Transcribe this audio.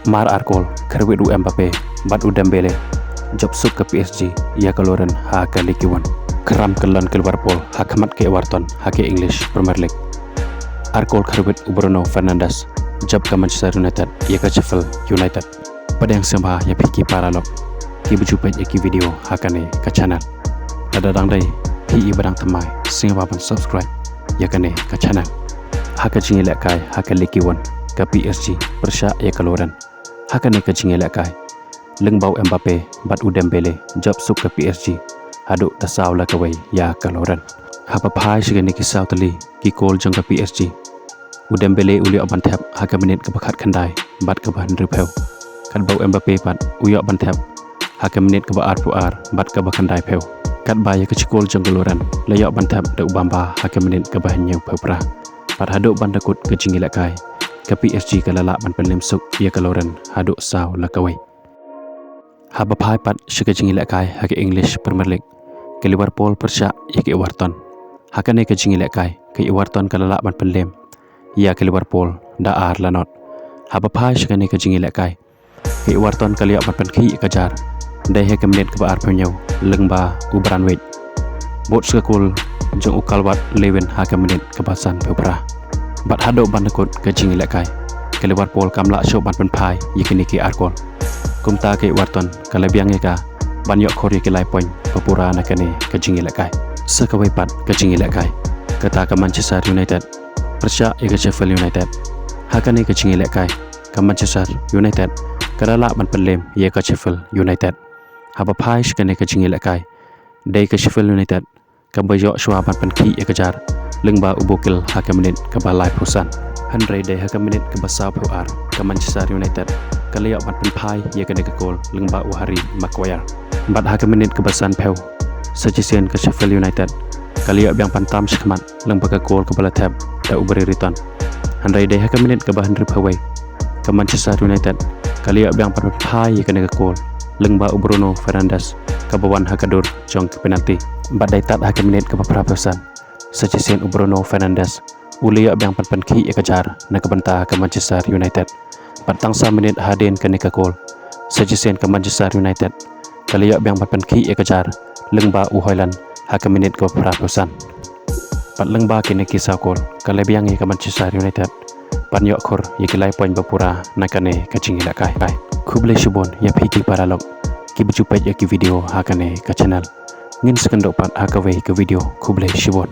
Mar Arkol kerwit u Mbappe bat u Dembele job suk ke PSG ia keluaran ha ke Ligue 1 keram kelon ke Liverpool ha kamat ke Everton ha ke English Premier League. Arkol kerwit u Bruno Fernandes job ke Manchester United ia ke Sheffield United. Pada yang sama ya piki paralog ki berjumpa ki video ha kane ke channel ada dang dai pi barang temai sing ba subscribe ya kane ke channel ha ke jingi lek kai ha ke Ligue 1 ke PSG persya ia keluaran ha kane ke jingi lek kai leng bau Mbappe bat u Dembele job suk ke PSG haduk tasau la kawai ya keluaran ha pa phai sigani ki sau tali ki kol jong ke PSG u Dembele uli oban thap ha ke menit ke bakhat khandai bat ke ban rupeu kan bau Mbappe pat uyok ban thap ha ke menit ke ba ar bat ke bakhandai peu kat ba ya ke cikol jong keluaran layok ban thap de ubamba ha ke menit ke bah nyeu peu pra pat haduk ban takut ke jingi lek kai ke PSG ke lalak ban pelim suk ia keluaran haduk sau la kawai ha ba phai pat shike jingi lek kai ha ke English Premier League ke Liverpool persya ia ke Everton ha ke ne ke jingi lek kai ke Everton ke lalak ban pelim ia ke Liverpool da ar lanot ha ba phai shike ne ke jingi lek kai ke Everton ke liak ban penki kejar dai he ke menit ke ba ar penyau leng ba u Branwich bot sekul jong u kalwat Lewin ha ke menit ke basan beberapa bat hadok ban takut ke jingi lek kai ke Liverpool kamla show ban penpai yikini ke Arkol kumta ke Everton ke lebiang ka ban yok khori ke lai poin papura na kene ke jingi lek kai sekawai pat ke jingi lek kai kata ke Manchester United persya ke Sheffield United hakane ke jingi lek kai ke Manchester United kerala ban pelem ia ke Sheffield United haba phai kene ke jingi lek kai dai ke Sheffield United ke bayok shwa ban penki ia kejar lengba ubokil ha ke menit ke balai perusan handrai dai ha ke menit ke basau PR ke Manchester United ke liak ban penpai ia kene ke gol lengba u Harry Maguire bat ha ke menit ke basan peu sejisian ke Sheffield United ke liak biang pantam sekmat lengba ke gol ke bala tab da uberi return handrai dai ha ke menit ke bahan ripawai ke Manchester United kali biang penpai ia kene ke gol lengba u Bruno Fernandes ke bawan hakadur jong ke penalti bat dai tat ha ke menit ke perapausan sejisian u Bruno Fernandes ulia biang penki ia kejar na ke benta ke Manchester United bat tangsa menit haden kene ke gol sejisian ke Manchester United kali biang penki ia kejar lengba u Hoyland ha ke menit ke perapausan bat lengba kene kisah gol kali biang ia ke Manchester United pan yok khor yikilai poin bapura nakane kachingi la kai kuble shibon ya phiki paralog ki buju page ya ki video hakane ka channel ngin sekendok pat hakawe ke video kuble shibon